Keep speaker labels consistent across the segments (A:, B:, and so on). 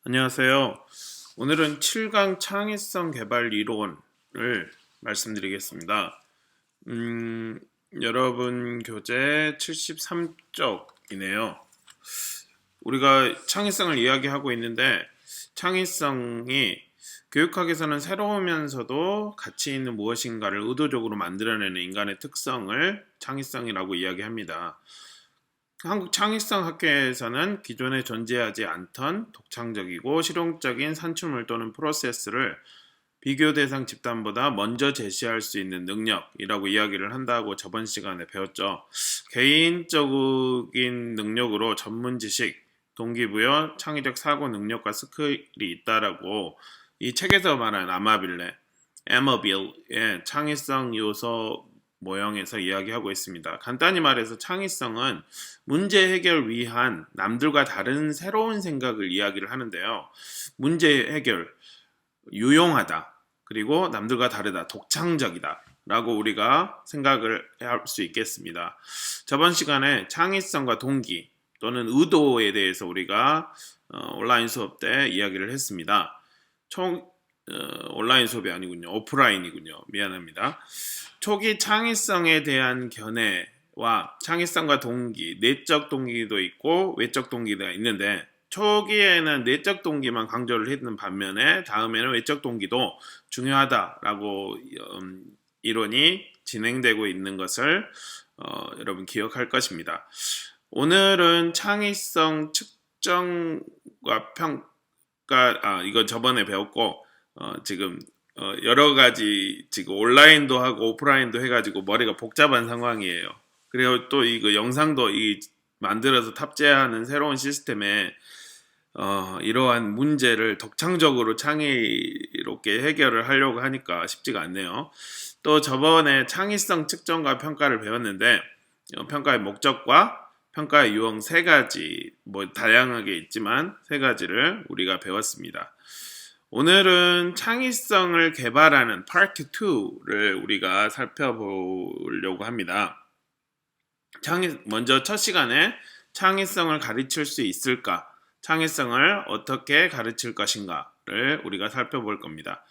A: 안녕하세요. 오늘은 7강 창의성 개발 이론을 말씀드리겠습니다. 여러분 교재 73쪽이네요. 우리가 창의성을 이야기하고 있는데 창의성이 교육학에서는 새로우면서도 가치 있는 무엇인가를 의도적으로 만들어내는 인간의 특성을 창의성이라고 이야기합니다. 한국 창의성 학회에서는 기존에 존재하지 않던 독창적이고 실용적인 산출물 또는 프로세스를 비교 대상 집단보다 먼저 제시할 수 있는 능력이라고 이야기를 한다고 저번 시간에 배웠죠. 개인적인 능력으로 전문 지식, 동기부여, 창의적 사고 능력과 스킬이 있다라고 이 책에서 말한 에머빌의 창의성 요소 모형에서 이야기하고 있습니다. 간단히 말해서 창의성은 문제 해결 위한 남들과 다른 새로운 생각을 이야기를 하는데요. 문제 해결, 유용하다, 그리고 남들과 다르다, 독창적이다 라고 우리가 생각을 할 수 있겠습니다. 저번 시간에 창의성과 동기 또는 의도에 대해서 우리가 온라인 수업 때 이야기를 했습니다. 온라인 수업이 아니군요. 오프라인이군요. 미안합니다. 초기 창의성에 대한 견해와 창의성과 동기, 내적 동기도 있고 외적 동기가 있는데 초기에는 내적 동기만 강조를 했는 반면에 다음에는 외적 동기도 중요하다라고 이론이 진행되고 있는 것을 여러분 기억할 것입니다. 오늘은 창의성 측정과 평가, 이건 저번에 배웠고 지금 여러 가지 지금 온라인도 하고 오프라인도 해가지고 머리가 복잡한 상황이에요. 그리고 또 이거 영상도 만들어서 탑재하는 새로운 시스템에 이러한 문제를 독창적으로 창의롭게 해결을 하려고 하니까 쉽지가 않네요. 또 저번에 창의성 측정과 평가를 배웠는데 평가의 목적과 평가의 유형 세 가지, 다양하게 있지만 세 가지를 우리가 배웠습니다. 오늘은 창의성을 개발하는 파트 2를 우리가 살펴보려고 합니다. 먼저 첫 시간에 창의성을 가르칠 수 있을까? 창의성을 어떻게 가르칠 것인가를 우리가 살펴볼 겁니다.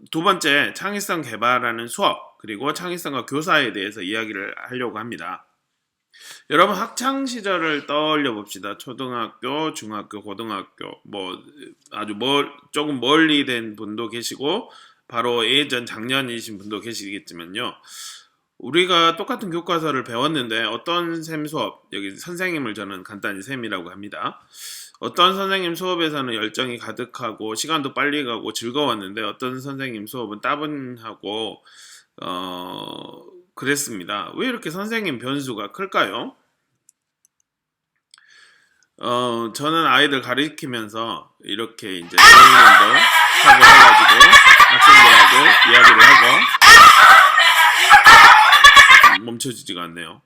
A: 두 번째, 창의성 개발하는 수업, 그리고 창의성과 교사에 대해서 이야기를 하려고 합니다. 여러분 학창 시절을 떠올려 봅시다. 초등학교, 중학교, 고등학교, 아주 조금 멀리 된 분도 계시고 바로 예전 작년이신 분도 계시겠지만요. 우리가 똑같은 교과서를 배웠는데 어떤 쌤 수업, 여기 선생님을 저는 간단히 쌤이라고 합니다. 어떤 선생님 수업에서는 열정이 가득하고 시간도 빨리 가고 즐거웠는데 어떤 선생님 수업은 따분하고 그랬습니다. 왜 이렇게 선생님 변수가 클까요? 저는 아이들 가르치면서 이렇게 이제 선생님도 하고 해가지고 학생들하고 이야기를 하고 멈춰지지가 않네요.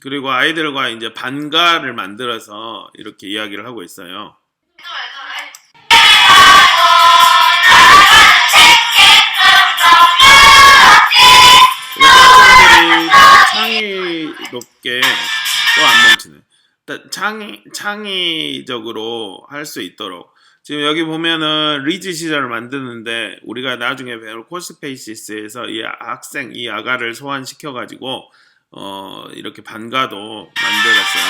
A: 그리고 아이들과 이제 반가를 만들어서 이렇게 이야기를 하고 있어요. 창의롭게 또 안 멈추네. 창의적으로 할 수 있도록 지금 여기 보면은 리즈 시절을 만드는데 우리가 나중에 배울 코스페이시스에서 이 아가를 소환시켜 가지고 이렇게 반가도 만들었어요.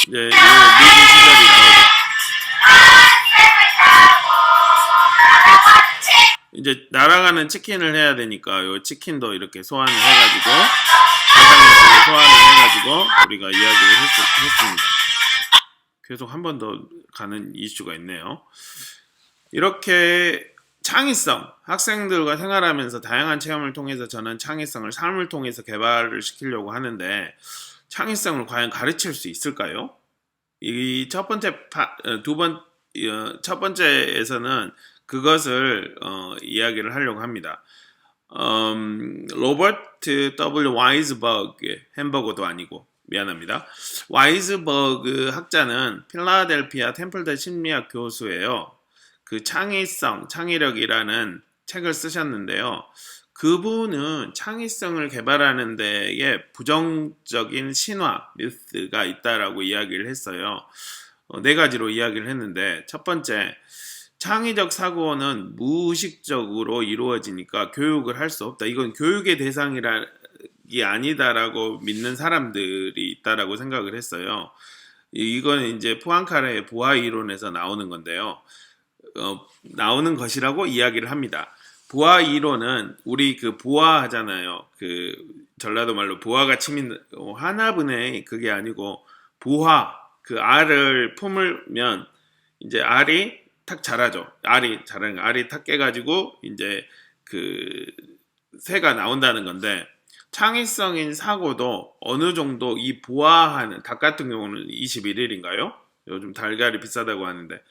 A: 이제 이 리즈 시절이 나오죠. 이제 날아가는 치킨을 해야 되니까 요 치킨도 이렇게 소환을 해가지고 대상에서 소환을 해가지고 우리가 이야기를 했습니다. 계속 한 번 더 가는 이슈가 있네요. 이렇게 창의성, 학생들과 생활하면서 다양한 체험을 통해서 저는 창의성을 삶을 통해서 개발을 시키려고 하는데 창의성을 과연 가르칠 수 있을까요? 이 첫 번째에서는 그것을 이야기를 하려고 합니다. 로버트 W. 와이즈버그, 햄버거도 아니고 미안합니다. 와이즈버그 학자는 필라델피아 템플대 심리학 교수예요. 그 창의성, 창의력이라는 책을 쓰셨는데요. 그분은 창의성을 개발하는 데에 부정적인 신화, 미스가 있다라고 이야기를 했어요. 네 가지로 이야기를 했는데, 첫 번째, 창의적 사고는 무의식적으로 이루어지니까 교육을 할 수 없다. 이건 교육의 대상이 아니다라고 믿는 사람들이 있다라고 생각을 했어요. 이건 이제 포앙카레의 보아 이론에서 나오는 건데요. 나오는 것이라고 이야기를 합니다. 보아 이론은 우리 그 보아 하잖아요. 그 전라도 말로 보아가 치민 하나분의 그게 아니고 보아 그 알을 품으면 이제 알이 탁 자라죠. 알이 탁 깨가지고 이제 그 새가 나온다는 건데 창의성인 사고도 어느 정도 이 보아하는 닭 같은 경우는 21일인가요? 요즘 달걀이 비싸다고 하는데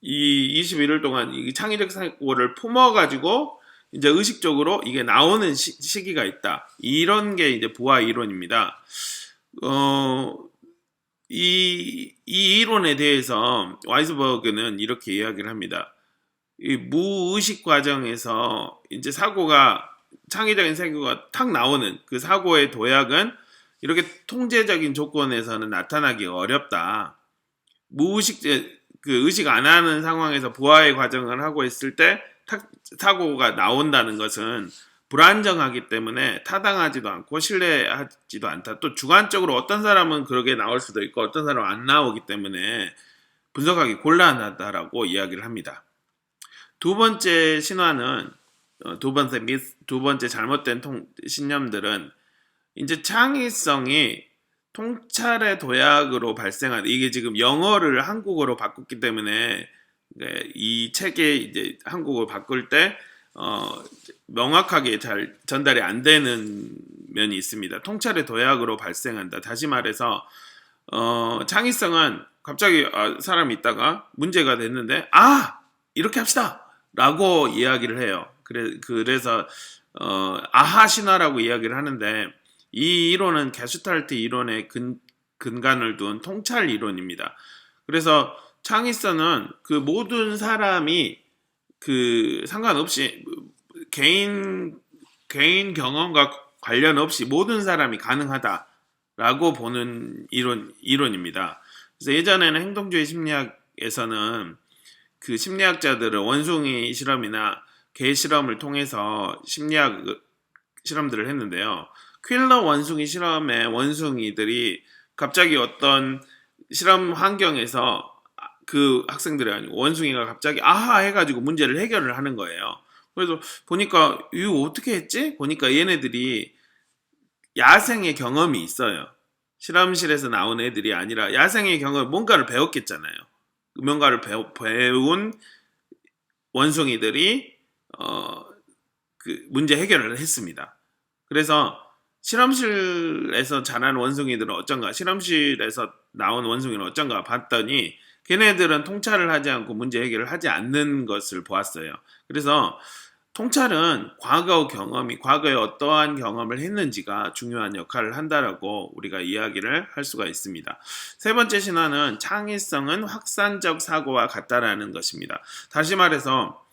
A: 이 21일 동안 이 창의적 사고를 품어가지고 이제 의식적으로 이게 나오는 시기가 있다. 이런 게 이제 보아 이론입니다. 이 이론에 대해서 와이스버그는 이렇게 이야기를 합니다. 이 무의식 과정에서 이제 창의적인 사고가 탁 나오는 그 사고의 도약은 이렇게 통제적인 조건에서는 나타나기 어렵다. 의식 안 하는 상황에서 부하의 과정을 하고 있을 때 사고가 나온다는 것은 불안정하기 때문에 타당하지도 않고 신뢰하지도 않다. 또 주관적으로 어떤 사람은 그렇게 나올 수도 있고 어떤 사람은 안 나오기 때문에 분석하기 곤란하다라고 이야기를 합니다. 두 번째 신화는 두 번째 잘못된 신념들은 이제 창의성이 통찰의 도약으로 발생한 이게 지금 영어를 한국어로 바꿨기 때문에 이 책에 이제 한국어로 바꿀 때 명확하게 잘 전달이 안 되는 면이 있습니다. 통찰의 도약으로 발생한다. 다시 말해서 창의성은 갑자기 사람이 있다가 문제가 됐는데 이렇게 합시다 라고 이야기를 해요. 그래서 아하 신화라고 이야기를 하는데 이 이론은 게슈탈트 이론의 근간을 둔 통찰 이론입니다. 그래서 창의성은 그 모든 사람이 그 상관없이 개인 경험과 관련 없이 모든 사람이 가능하다라고 보는 이론입니다. 그래서 예전에는 행동주의 심리학에서는 그 심리학자들은 원숭이 실험이나 개 실험을 통해서 심리학 실험들을 했는데요. 퀼러 원숭이 실험의 원숭이들이 갑자기 어떤 실험 환경에서 그 학생들이 아니고 원숭이가 갑자기 아하 해가지고 문제를 해결을 하는 거예요. 그래서 보니까 이거 어떻게 했지? 보니까 얘네들이 야생의 경험이 있어요. 실험실에서 나온 애들이 아니라 야생의 경험 뭔가를 배웠겠잖아요. 뭔가를 배운 원숭이들이 그 문제 해결을 했습니다. 그래서 실험실에서 자란 원숭이들은 어쩐가, 실험실에서 나온 원숭이는 어쩐가 봤더니 걔네들은 통찰을 하지 않고 문제 해결을 하지 않는 것을 보았어요. 그래서 통찰은 과거에 어떠한 경험을 했는지가 중요한 역할을 한다라고 우리가 이야기를 할 수가 있습니다. 세 번째 신화는 창의성은 확산적 사고와 같다라는 것입니다. 다시 말해서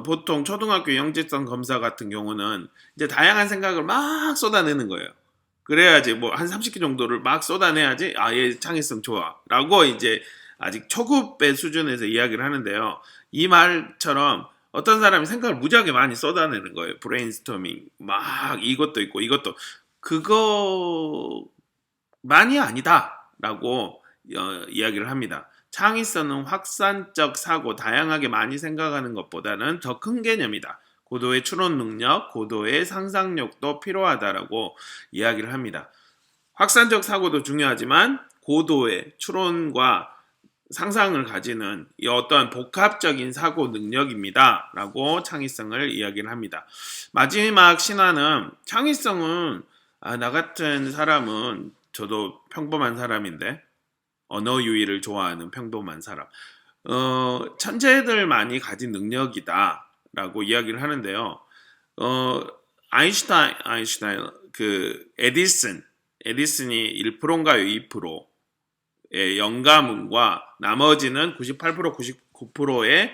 A: 보통 초등학교 영재성 검사 같은 경우는 이제 다양한 생각을 막 쏟아내는 거예요. 그래야지 뭐 한 30개 정도를 막 쏟아내야지 얘 창의성 좋아 라고 이제 아직 초급의 수준에서 이야기를 하는데요. 이 말처럼 어떤 사람이 생각을 무지하게 많이 쏟아내는 거예요. 브레인스토밍 막 이것도 있고 이것도 그거만이 아니다 라고 이야기를 합니다. 창의성은 확산적 사고, 다양하게 많이 생각하는 것보다는 더 큰 개념이다. 고도의 추론 능력, 고도의 상상력도 필요하다라고 이야기를 합니다. 확산적 사고도 중요하지만 고도의 추론과 상상을 가지는 이 어떠한 복합적인 사고 능력입니다. 라고 창의성을 이야기를 합니다. 마지막 신화는 창의성은 나 같은 사람은 저도 평범한 사람인데 언어 유희를 좋아하는 평범한 사람 천재들만이 가진 능력이다 라고 이야기를 하는데요. 아인슈타인 그 에디슨이 1%인가요? 2%? 영감과 나머지는 98%, 99%의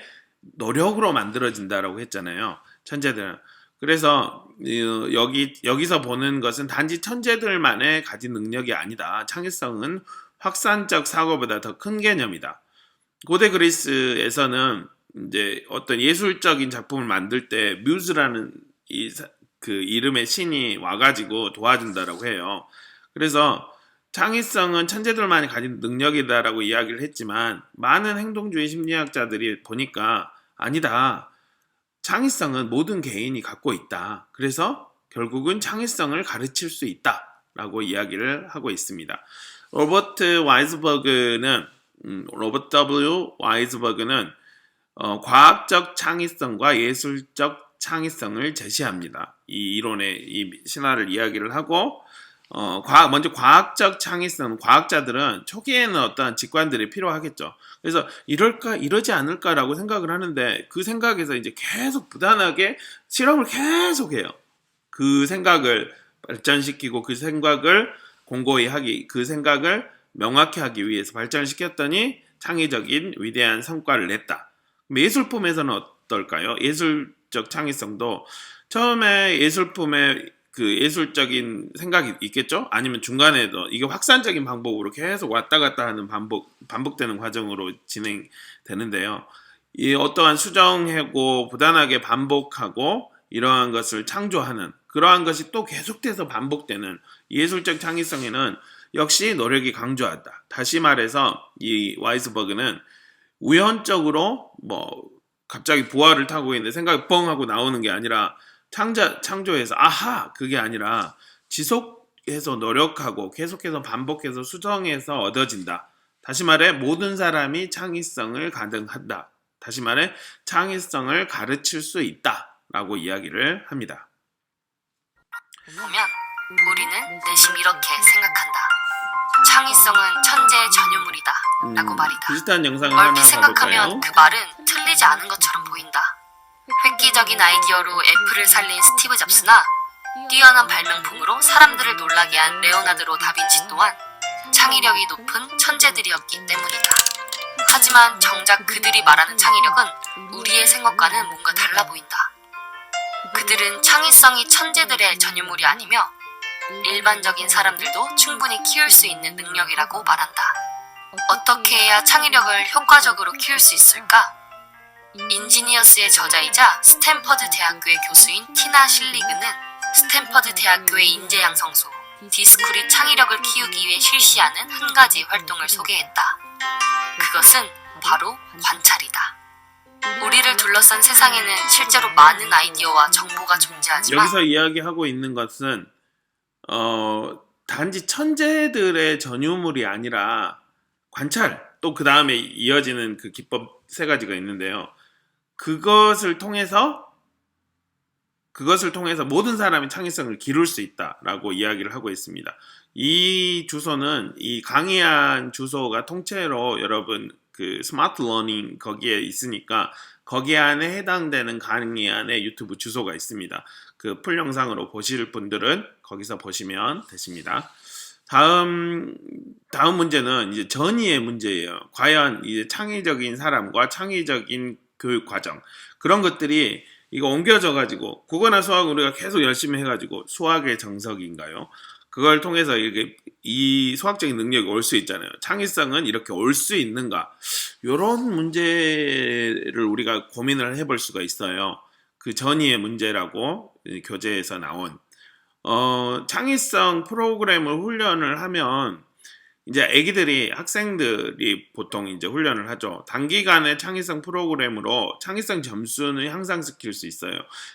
A: 노력으로 만들어진다라고 했잖아요. 천재들은. 그래서 여기서 보는 것은 단지 천재들만의 가진 능력이 아니다. 창의성은 확산적 사고보다 더 큰 개념이다. 고대 그리스에서는 이제 어떤 예술적인 작품을 만들 때 뮤즈라는 그 이름의 신이 와가지고 도와준다라고 해요. 그래서 창의성은 천재들만이 가진 능력이다라고 이야기를 했지만 많은 행동주의 심리학자들이 보니까 아니다. 창의성은 모든 개인이 갖고 있다. 그래서 결국은 창의성을 가르칠 수 있다라고 이야기를 하고 있습니다. 로버트 W. 와이즈버그는 과학적 창의성과 예술적 창의성을 제시합니다. 이 이론의 이 신화를 이야기를 하고 먼저 과학적 창의성, 과학자들은 초기에는 어떠한 직관들이 필요하겠죠. 그래서 이럴까, 이러지 않을까라고 생각을 하는데 그 생각에서 이제 계속 부단하게 실험을 계속해요. 그 생각을 발전시키고 그 생각을 공고히 하기, 그 생각을 명확히 하기 위해서 발전시켰더니 창의적인 위대한 성과를 냈다. 예술품에서는 어떨까요? 예술적 창의성도 처음에 예술품에 그 예술적인 생각이 있겠죠? 아니면 중간에도 이게 확산적인 방법으로 계속 왔다 갔다 하는 반복되는 과정으로 진행되는데요. 이 어떠한 수정하고 부단하게 반복하고 이러한 것을 창조하는 그러한 것이 또 계속돼서 반복되는 예술적 창의성에는 역시 노력이 강조한다. 다시 말해서 이 와이스버그는 우연적으로 갑자기 부활을 타고 있는데 생각이 뻥 하고 나오는 게 아니라 창조해서 그게 아니라 지속해서 노력하고 계속해서 반복해서 수정해서 얻어진다. 다시 말해 모든 사람이 창의성을 가능한다. 다시 말해 창의성을 가르칠 수 있다라고 이야기를 합니다.
B: 보면 우리는 내심 이렇게 생각한다. 창의성은 천재의 전유물이다 라고 말이다.
A: 비슷한 영상을 하나
B: 얼핏 생각하면
A: 봐볼까요?
B: 그 말은 틀리지 않은 것처럼 보인다. 획기적인 아이디어로 애플을 살린 스티브 잡스나 뛰어난 발명품으로 사람들을 놀라게 한 레오나르도 다빈치 또한 창의력이 높은 천재들이었기 때문이다. 하지만 정작 그들이 말하는 창의력은 우리의 생각과는 뭔가 달라 보인다. 그들은 창의성이 천재들의 전유물이 아니며 일반적인 사람들도 충분히 키울 수 있는 능력이라고 말한다. 어떻게 해야 창의력을 효과적으로 키울 수 있을까? 인지니어스의 저자이자 스탠퍼드 대학교의 교수인 티나 실리그는 스탠퍼드 대학교의 인재양성소 디스쿨이 창의력을 키우기 위해 실시하는 한 가지 활동을 소개했다. 그것은 바로 관찰이다. 우리를 둘러싼 세상에는 실제로 많은 아이디어와 정보가 존재하지만
A: 여기서 이야기하고 있는 것은 단지 천재들의 전유물이 아니라 관찰, 또 그 다음에 이어지는 그 기법 3가지가 있는데요. 그것을 통해서 모든 사람이 창의성을 기를 수 있다라고 이야기를 하고 있습니다. 이 주소는 이 강의한 주소가 통째로 여러분 그 스마트 러닝 거기에 있으니까 거기 안에 해당되는 강의안에 유튜브 주소가 있습니다. 그 풀 영상으로 보실 분들은 거기서 보시면 되십니다. 다음 문제는 이제 전이의 문제예요. 과연 이제 창의적인 사람과 창의적인 교육 과정 그런 것들이 이거 옮겨져 가지고 국어나 수학 우리가 계속 열심히 해가지고 수학의 정석인가요? 그걸 통해서 이 수학적인 능력이 올 수 있잖아요. 창의성은 이렇게 올 수 있는가? 이런 문제를 우리가 고민을 해볼 수가 있어요. 그 전이의 문제라고 교재에서 나온 창의성 프로그램을 훈련을 하면 이제 학생들이 보통 이제 훈련을 하죠. 단기간의 창의성 프로그램으로 창의성 점수는 향상시킬 수 있어요.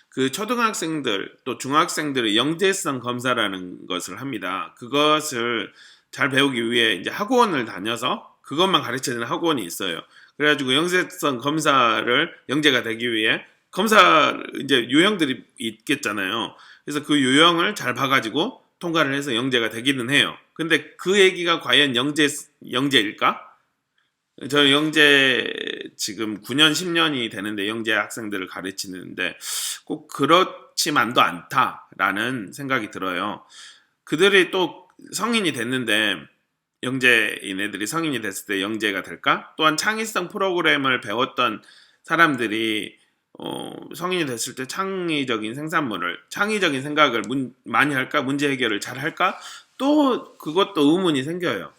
A: 그 초등학생들 또 중학생들의 영재성 검사라는 것을 합니다. 그것을 잘 배우기 위해 이제 학원을 다녀서 그것만 가르치는 학원이 있어요. 그래가지고 영재성 검사를 영재가 되기 위해 이제 유형들이 있겠잖아요. 그래서 그 유형을 잘 봐가지고 통과를 해서 영재가 되기는 해요. 근데 그 얘기가 과연 영재일까? 저 영재 지금 9년, 10년이 되는데 영재 학생들을 가르치는데 꼭 그렇지만도 않다라는 생각이 들어요. 그들이 또 성인이 됐는데 영재인 애들이 성인이 됐을 때 영재가 될까? 또한 창의성 프로그램을 배웠던 사람들이 성인이 됐을 때 창의적인 생산물을, 창의적인 생각을 많이 할까? 문제 해결을 잘 할까? 또 그것도 의문이 생겨요.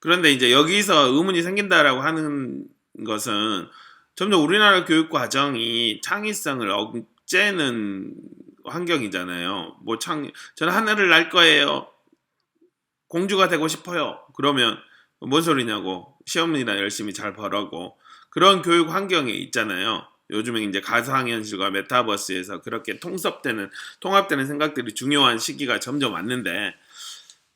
A: 그런데 이제 여기서 의문이 생긴다라고 하는 것은 점점 우리나라 교육 과정이 창의성을 억제는 환경이잖아요. 저는 하늘을 날 거예요. 공주가 되고 싶어요. 그러면 뭔 소리냐고. 시험이나 열심히 잘 보라고. 그런 교육 환경이 있잖아요. 요즘에 이제 가상현실과 메타버스에서 그렇게 통합되는 생각들이 중요한 시기가 점점 왔는데,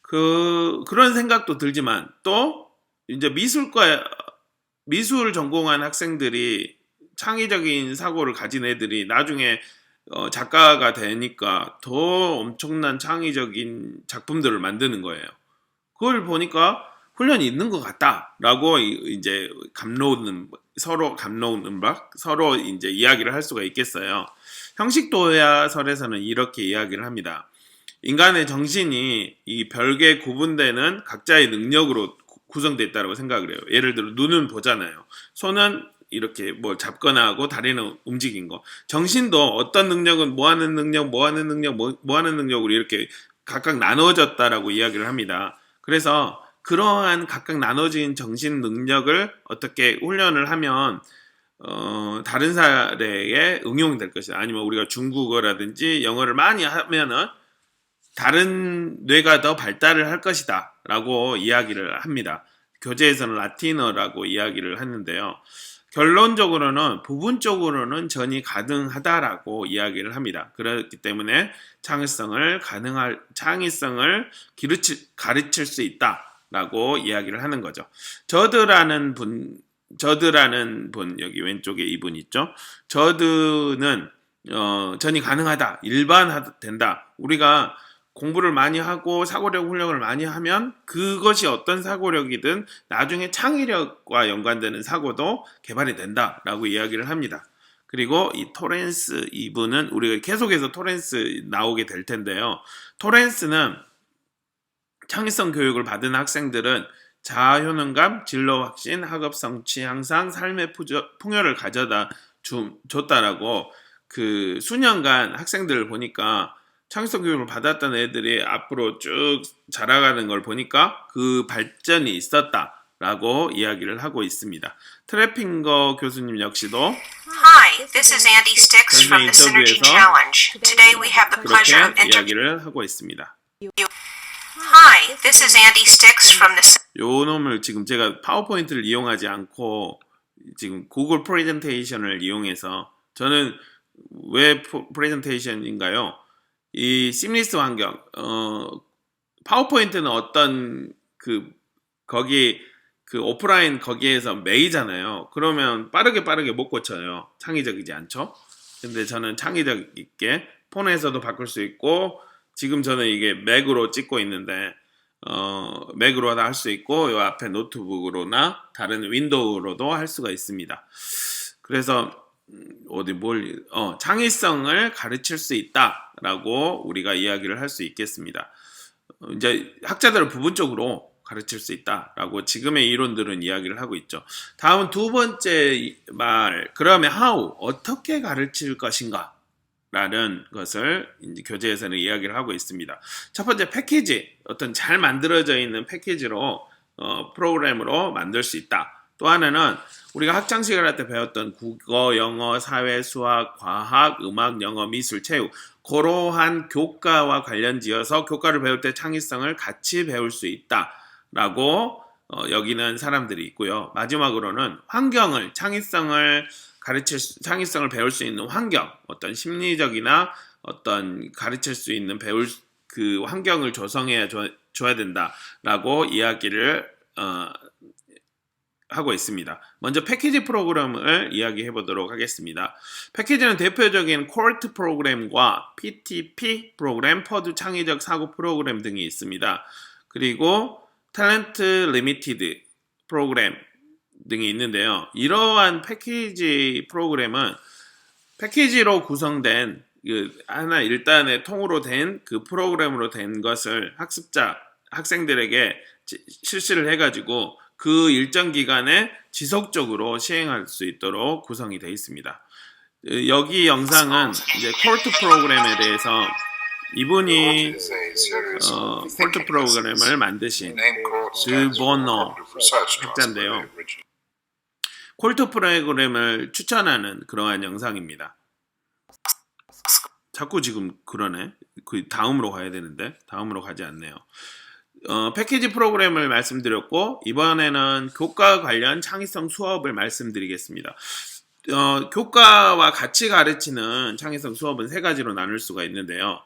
A: 그런 생각도 들지만, 또, 이제 미술 전공한 학생들이 창의적인 사고를 가진 애들이 나중에 작가가 되니까 더 엄청난 창의적인 작품들을 만드는 거예요. 그걸 보니까 훈련이 있는 것 같다라고 이제 서로 이제 이야기를 할 수가 있겠어요. 형식도야설에서는 이렇게 이야기를 합니다. 인간의 정신이 이 별개 구분되는 각자의 능력으로 구성되어 있다고 생각을 해요. 예를 들어 눈은 보잖아요. 손은 이렇게 뭘 잡거나 하고 다리는 움직인 거. 정신도 어떤 능력은 뭐 하는 능력으로 이렇게 각각 나눠졌다라고 이야기를 합니다. 그래서 그러한 각각 나눠진 정신 능력을 어떻게 훈련을 하면 다른 사례에 응용될 것이다. 아니면 우리가 중국어라든지 영어를 많이 하면은 다른 뇌가 더 발달을 할 것이다 라고 이야기를 합니다. 교재에서는 라틴어라고 이야기를 하는데요. 결론적으로는 부분적으로는 전이 가능하다라고 이야기를 합니다. 그렇기 때문에 창의성을 가르칠 수 있다라고 이야기를 하는 거죠. 저드라는 분 여기 왼쪽에 이분 있죠. 저드는 전이 가능하다, 일반화된다. 우리가 공부를 많이 하고 사고력 훈련을 많이 하면 그것이 어떤 사고력이든 나중에 창의력과 연관되는 사고도 개발이 된다라고 이야기를 합니다. 그리고 이 토렌스 이분은 우리가 계속해서 토렌스 나오게 될 텐데요. 토렌스는 창의성 교육을 받은 학생들은 자아 효능감, 진로 확신, 학업 성취 향상, 삶의 풍요를 가져다 줬다라고 그 수년간 학생들을 보니까 창의성 교육을 받았던 애들이 앞으로 쭉 자라가는 걸 보니까 그 발전이 있었다라고 이야기를 하고 있습니다. 트래핑거 교수님 역시도
C: Hi, this is Andy Stix from the Synergy
A: 인터뷰에서
C: Challenge. Today we have the pleasure of
A: 그렇게 이야기를 하고 있습니다.
C: Hi, this is Andy Stix from the
A: 요 놈을 지금 제가 파워포인트를 이용하지 않고 지금 구글 프레젠테이션을 이용해서 저는 왜 프레젠테이션인가요? 이 심리스 환경, 파워포인트는 어떤 거기 오프라인 거기에서 메이잖아요. 그러면 빠르게 못 고쳐요. 창의적이지 않죠? 근데 저는 창의적 있게 폰에서도 바꿀 수 있고, 지금 저는 이게 맥으로 찍고 있는데, 맥으로도 할 수 있고, 요 앞에 노트북으로나 다른 윈도우로도 할 수가 있습니다. 그래서 창의성을 가르칠 수 있다라고 우리가 이야기를 할 수 있겠습니다. 이제 학자들은 부분적으로 가르칠 수 있다라고 지금의 이론들은 이야기를 하고 있죠. 다음 두 번째 말, 그러면 어떻게 가르칠 것인가? 라는 것을 이제 교재에서는 이야기를 하고 있습니다. 첫 번째 패키지, 어떤 잘 만들어져 있는 패키지로 프로그램으로 만들 수 있다. 또 하나는 우리가 학창 시절 할 때 배웠던 국어, 영어, 사회, 수학, 과학, 음악, 영어, 미술, 체육, 그러한 교과와 관련지어서 교과를 배울 때 창의성을 같이 배울 수 있다라고 여기는 사람들이 있고요. 마지막으로는 창의성을 배울 수 있는 환경, 어떤 심리적이나 어떤 가르칠 수 있는 그 환경을 줘야 된다라고 이야기를 하고 있습니다. 먼저 패키지 프로그램을 이야기해 보도록 하겠습니다. 패키지는 대표적인 코르트 프로그램과 PTP 프로그램, 퍼드 창의적 사고 프로그램 등이 있습니다. 그리고 탤런트 리미티드 프로그램 등이 있는데요. 이러한 패키지 프로그램은 패키지로 구성된 하나 일단의 통으로 된 그 프로그램으로 된 것을 학생들에게 실시를 해가지고 그 일정 기간에 지속적으로 시행할 수 있도록 구성이 되어 있습니다. 여기 영상은 이제 콜트 프로그램에 대해서 이분이 콜트 프로그램을 만드신 드보너 학자인데요. 콜트 프로그램을 추천하는 그러한 영상입니다. 자꾸 지금 그러네. 그 다음으로 가야 되는데 다음으로 가지 않네요. 패키지 프로그램을 말씀드렸고 이번에는 교과 관련 창의성 수업을 말씀드리겠습니다. 교과와 같이 가르치는 창의성 수업은 세 가지로 나눌 수가 있는데요.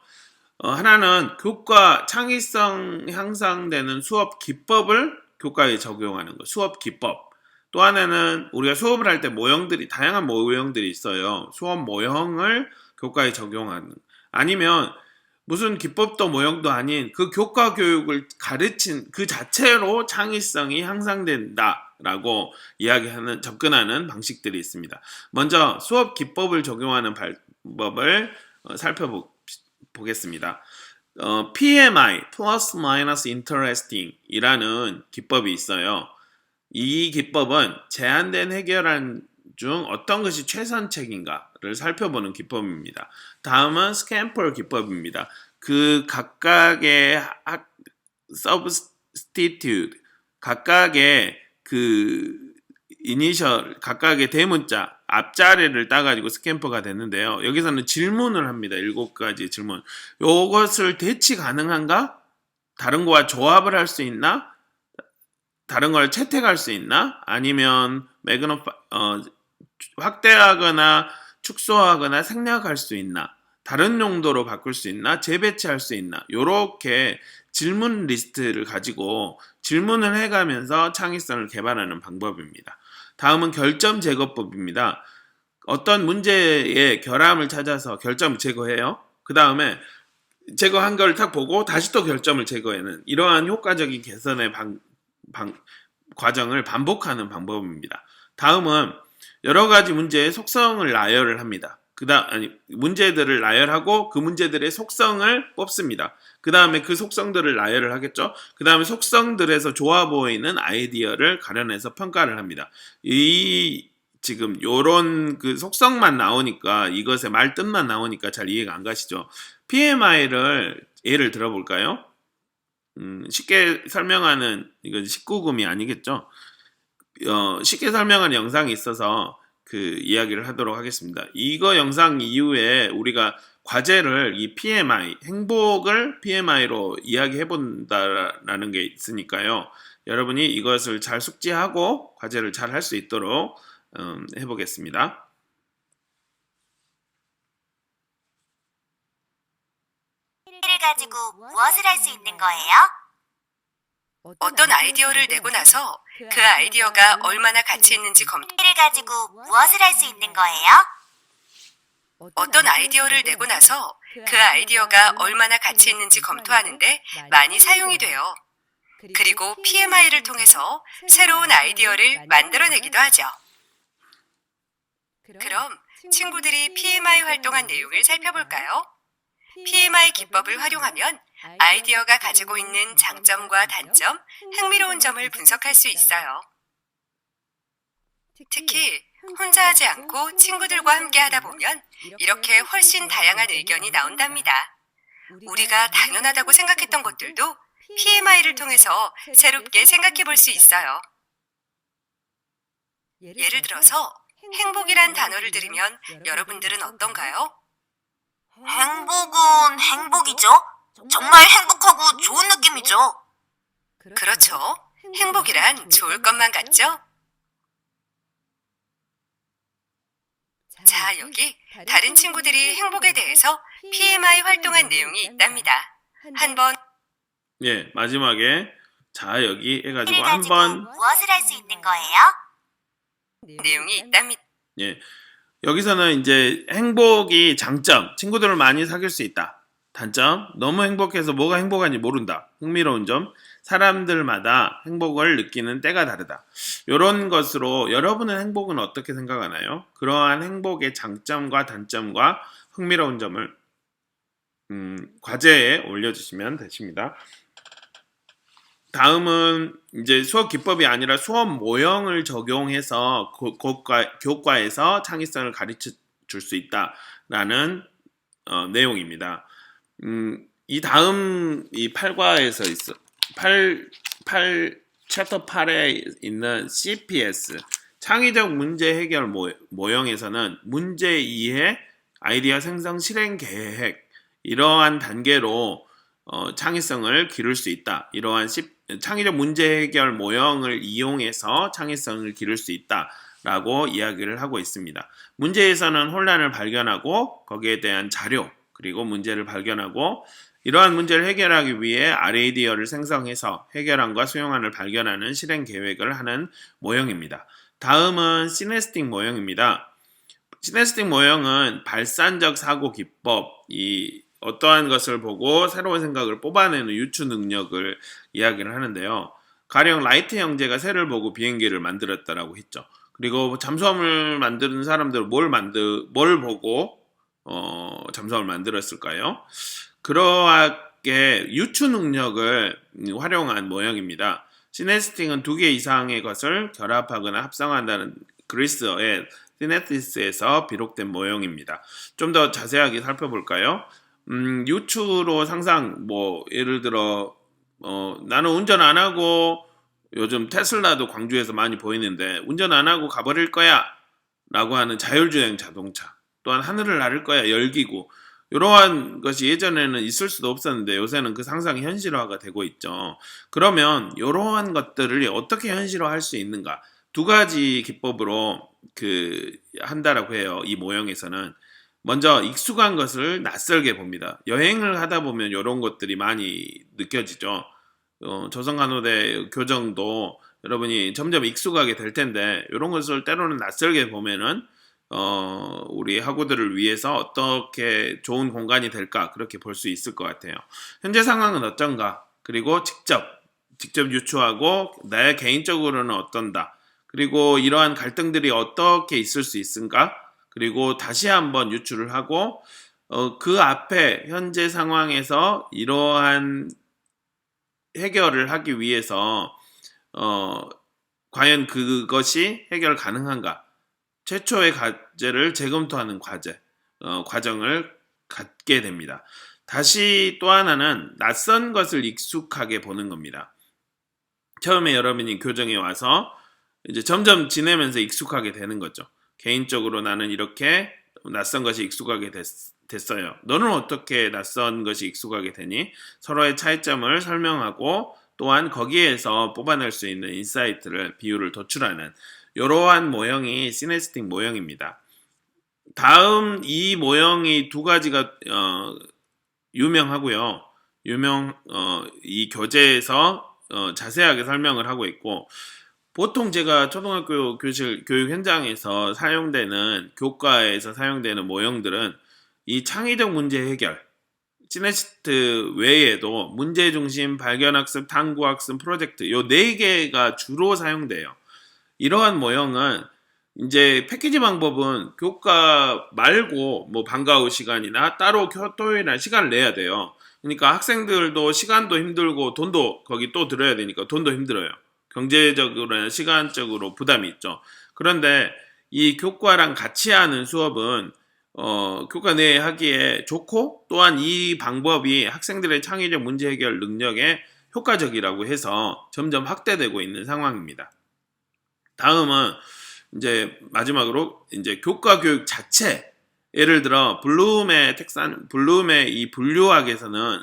A: 하나는 교과 창의성 향상되는 수업 기법을 교과에 적용하는 것, 수업 기법. 또 하나는 우리가 수업을 할 때 다양한 모형들이 있어요. 수업 모형을 교과에 적용하는. 아니면 무슨 기법도 모형도 아닌 그 교과 교육을 가르친 그 자체로 창의성이 향상된다라고 접근하는 방식들이 있습니다. 먼저 수업 기법을 적용하는 방법을 살펴보겠습니다. PMI, Plus Minus Interesting 이라는 기법이 있어요. 이 기법은 제한된 해결안 중 어떤 것이 최선책인가를 살펴보는 기법입니다. 다음은 스캠플 기법입니다. 그 각각의 substitute, 각각의 각각의 대문자 앞자리를 따가지고 스캠퍼가 됐는데요. 여기서는 질문을 합니다. 7가지 질문. 이것을 대치 가능한가? 다른 거와 조합을 할 수 있나? 다른 걸 채택할 수 있나? 아니면 확대하거나 축소하거나 생략할 수 있나? 다른 용도로 바꿀 수 있나? 재배치할 수 있나? 요렇게 질문 리스트를 가지고 질문을 해가면서 창의성을 개발하는 방법입니다. 다음은 결점 제거법입니다. 어떤 문제의 결함을 찾아서 결점을 제거해요. 그 다음에 제거한 걸 딱 보고 다시 또 결점을 제거하는 이러한 효과적인 개선의 과정을 반복하는 방법입니다. 다음은 여러 가지 문제의 속성을 나열을 합니다. 문제들을 나열하고 그 문제들의 속성을 뽑습니다. 그 다음에 그 속성들을 나열을 하겠죠. 그 다음에 속성들에서 좋아 보이는 아이디어를 가려내서 평가를 합니다. 지금 요런 그 속성만 나오니까 이것의 말뜻만 나오니까 잘 이해가 안 가시죠. PMI를 예를 들어볼까요? 쉽게 설명하는 이건 19금이 아니겠죠. 쉽게 설명하는 영상이 있어서 그 이야기를 하도록 하겠습니다. 이거 영상 이후에 우리가 과제를 이 PMI, 행복을 PMI로 이야기해 본다라는 게 있으니까요. 여러분이 이것을 잘 숙지하고 과제를 잘 할 수 있도록 해보겠습니다.
D: 를 가지고 무엇을 할 수 있는 거예요?
C: 어떤 아이디어를 내고 나서 그 아이디어가 얼마나 가치 있는지
D: 를 가지고 무엇을 할 수 있는 거예요?
C: 어떤 아이디어를 내고 나서 그 아이디어가 얼마나 가치 있는지 검토하는데 많이 사용이 돼요. 그리고 PMI를 통해서 새로운 아이디어를 만들어내기도 하죠. 그럼 친구들이 PMI 활동한 내용을 살펴볼까요? PMI 기법을 활용하면 아이디어가 가지고 있는 장점과 단점, 흥미로운 점을 분석할 수 있어요. 특히 혼자 하지 않고 친구들과 함께 하다 보면 이렇게 훨씬 다양한 의견이 나온답니다. 우리가 당연하다고 생각했던 것들도 PMI를 통해서 새롭게 생각해 볼 수 있어요. 예를 들어서 행복이란 단어를 들으면 여러분들은 어떤가요?
D: 행복은 행복이죠. 정말 행복하고 좋은 느낌이죠.
C: 그렇죠. 행복이란 좋을 것만 같죠? 자, 여기 다른 친구들이 행복에 대해서 PMI 활동한 내용이 있답니다. 한번
A: 예, 마지막에 자 여기 해가지고
D: 를 가지고
A: 한번
D: 무엇을 할 수 있는 거예요?
C: 내용이 있답니다.
A: 예, 여기서는 이제 행복이 장점, 친구들을 많이 사귈 수 있다. 단점, 너무 행복해서 뭐가 행복한지 모른다. 흥미로운 점, 사람들마다 행복을 느끼는 때가 다르다. 이런 것으로 여러분은 행복은 어떻게 생각하나요? 그러한 행복의 장점과 단점과 흥미로운 점을 과제에 올려주시면 되십니다. 다음은 이제 수업 기법이 아니라 수업 모형을 적용해서 교과에서 창의성을 가르쳐 줄 수 있다라는 내용입니다. 이 다음 이 8과에서 있어 8 챕터 8에 있는 CPS 창의적 문제 해결 모형에서는 문제 이해, 아이디어 생성, 실행 계획 이러한 단계로 창의성을 기를 수 있다. 이러한 창의적 문제 해결 모형을 이용해서 창의성을 기를 수 있다라고 이야기를 하고 있습니다. 문제에서는 혼란을 발견하고 거기에 대한 자료 그리고 문제를 발견하고 이러한 문제를 해결하기 위해 아이디어를 생성해서 해결안과 수용안을 발견하는 실행 계획을 하는 모형입니다. 다음은 시네스틱 모형입니다. 시네스틱 모형은 발산적 사고 기법, 이 어떠한 것을 보고 새로운 생각을 뽑아내는 유추 능력을 이야기를 하는데요. 가령 라이트 형제가 새를 보고 비행기를 만들었다라고 했죠. 그리고 잠수함을 만드는 사람들은 뭘 보고 잠수함을 만들었을까요? 그러하게 유추 능력을 활용한 모형입니다. 시네스틱은 2개 이상의 것을 결합하거나 합성한다는 그리스어의 시네티스에서 비롯된 모형입니다. 좀 더 자세하게 살펴볼까요? 유추로 상상, 예를 들어, 나는 운전 안 하고, 요즘 테슬라도 광주에서 많이 보이는데, 운전 안 하고 가버릴 거야! 라고 하는 자율주행 자동차. 또한 하늘을 나를 거야, 열기구. 이러한 것이 예전에는 있을 수도 없었는데, 요새는 그 상상이 현실화가 되고 있죠. 그러면, 이러한 것들을 어떻게 현실화할 수 있는가? 2가지 기법으로 한다라고 해요. 이 모형에서는. 먼저 익숙한 것을 낯설게 봅니다. 여행을 하다 보면 이런 것들이 많이 느껴지죠. 조선간호대 교정도 여러분이 점점 익숙하게 될 텐데 이런 것을 때로는 낯설게 보면은 우리 학우들을 위해서 어떻게 좋은 공간이 될까 그렇게 볼 수 있을 것 같아요. 현재 상황은 어떤가 그리고 직접 유추하고 내 개인적으로는 어떤다 그리고 이러한 갈등들이 어떻게 있을 수 있은가 그리고 다시 한번 유추를 하고 그 앞에 현재 상황에서 이러한 해결을 하기 위해서 과연 그것이 해결 가능한가 최초의 과제를 재검토하는 과정을 갖게 됩니다. 다시 또 하나는 낯선 것을 익숙하게 보는 겁니다. 처음에 여러분이 교정에 와서 이제 점점 지내면서 익숙하게 되는 거죠. 개인적으로 나는 이렇게 낯선 것이 익숙하게 됐어요. 너는 어떻게 낯선 것이 익숙하게 되니? 서로의 차이점을 설명하고 또한 거기에서 뽑아낼 수 있는 인사이트를 비유를 도출하는 이러한 모형이 시네스틱 모형입니다. 다음 이 모형이 2가지가 유명하고요. 이 교재에서 자세하게 설명을 하고 있고 보통 제가 초등학교 교실 교육 현장에서 교과에서 사용되는 모형들은 이 창의적 문제 해결, 시네스트 외에도 문제중심, 발견학습, 탐구학습, 프로젝트 요 4개가 주로 사용돼요. 이러한 모형은 이제 패키지 방법은 교과 말고 방과후 시간이나 따로 토요일이나 시간을 내야 돼요. 그러니까 학생들도 시간도 힘들고 돈도 거기 또 들어야 되니까 돈도 힘들어요. 경제적으로나 시간적으로 부담이 있죠. 그런데 이 교과랑 같이 하는 수업은 교과 내에 하기에 좋고 또한 이 방법이 학생들의 창의적 문제 해결 능력에 효과적이라고 해서 점점 확대되고 있는 상황입니다. 다음은 이제 마지막으로 이제 교과 교육 자체 예를 들어 블룸의 이 분류학에서는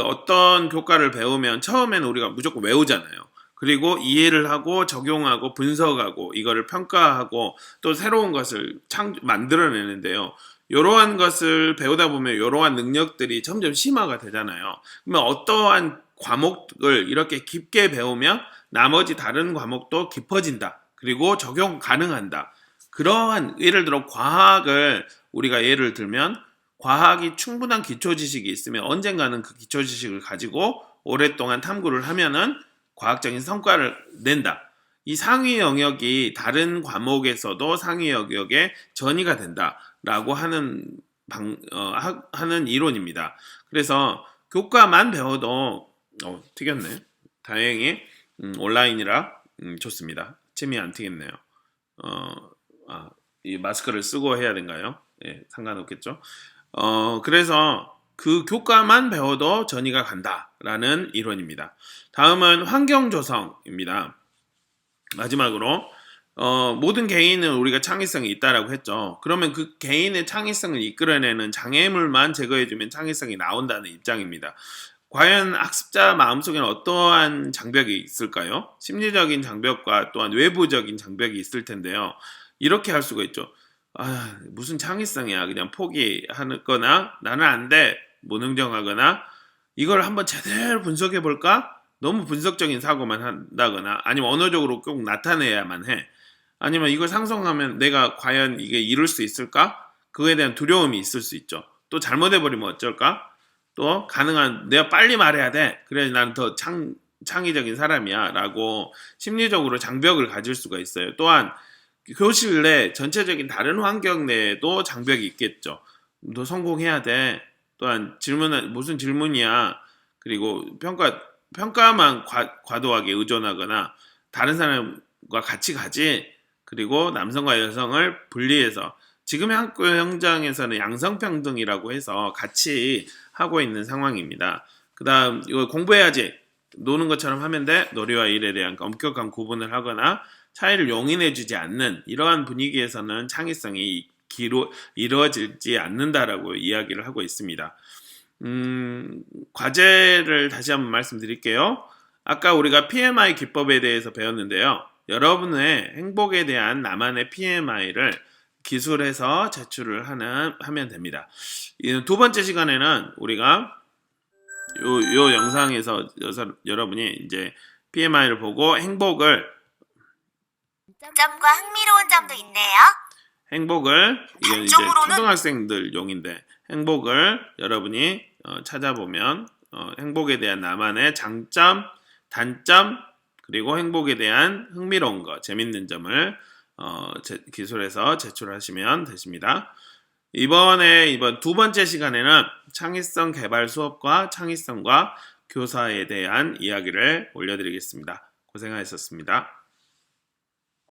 A: 어떤 교과를 배우면 처음에는 우리가 무조건 외우잖아요. 그리고 이해를 하고 적용하고 분석하고 이거를 평가하고 또 새로운 것을 만들어내는데요. 이러한 것을 배우다 보면 이러한 능력들이 점점 심화가 되잖아요. 그러면 어떠한 과목을 이렇게 깊게 배우면 나머지 다른 과목도 깊어진다. 그리고 적용 가능한다. 그러한 예를 들어 과학을 우리가 예를 들면 과학이 충분한 기초 지식이 있으면 언젠가는 그 기초 지식을 가지고 오랫동안 탐구를 하면은 과학적인 성과를 낸다. 이 상위 영역이 다른 과목에서도 상위 영역에 전이가 된다라고 하는 이론입니다. 그래서 교과만 배워도 튀겼네. 다행히 온라인이라 좋습니다. 침이 안 튀겠네요. 이 마스크를 쓰고 해야 된가요? 예, 상관없겠죠. 그래서 그 교과만 배워도 전이가 간다라는 이론입니다. 다음은 환경조성입니다. 마지막으로 모든 개인은 우리가 창의성이 있다라고 했죠. 그러면 그 개인의 창의성을 이끌어내는 장애물만 제거해주면 창의성이 나온다는 입장입니다. 과연 학습자 마음속에는 어떠한 장벽이 있을까요? 심리적인 장벽과 또한 외부적인 장벽이 있을 텐데요. 이렇게 할 수가 있죠. 무슨 창의성이야. 그냥 포기하거나 나는 안 돼. 무능정하거나 이걸 한번 제대로 분석해 볼까? 너무 분석적인 사고만 한다거나 아니면 언어적으로 꼭 나타내야만 해. 아니면 이걸 상상하면 내가 과연 이게 이룰 수 있을까? 그거에 대한 두려움이 있을 수 있죠. 또 잘못해버리면 어쩔까? 또 가능한 내가 빨리 말해야 돼. 그래야 나는 더 창의적인 사람이야 라고 심리적으로 장벽을 가질 수가 있어요. 또한 교실 내 전체적인 다른 환경 내에도 장벽이 있겠죠. 너 성공해야 돼. 또한 무슨 질문이야. 그리고 평가만 과도하게 의존하거나 다른 사람과 같이 가지. 그리고 남성과 여성을 분리해서 지금의 학교 현장에서는 양성평등이라고 해서 같이 하고 있는 상황입니다. 그 다음 이거 공부해야지. 노는 것처럼 하면 돼. 놀이와 일에 대한 엄격한 구분을 하거나 차이를 용인해주지 않는 이러한 분위기에서는 창의성이 이루어지지 않는다라고 이야기를 하고 있습니다. 과제를 다시 한번 말씀드릴게요. 아까 우리가 PMI 기법에 대해서 배웠는데요. 여러분의 행복에 대한 나만의 PMI를 기술해서 제출을 하면 됩니다. 두 번째 시간에는 우리가 요 영상에서 여러분이 이제 PMI를 보고 행복을
D: 점과 흥미로운 점도 있네요.
A: 이게 이제 초등학생들 용인데 행복을 여러분이 찾아보면 행복에 대한 나만의 장점, 단점 그리고 행복에 대한 흥미로운 거, 재밌는 점을 기술해서 제출하시면 되십니다. 이번 두 번째 시간에는 창의성 개발 수업과 창의성과 교사에 대한 이야기를 올려드리겠습니다. 고생하셨습니다.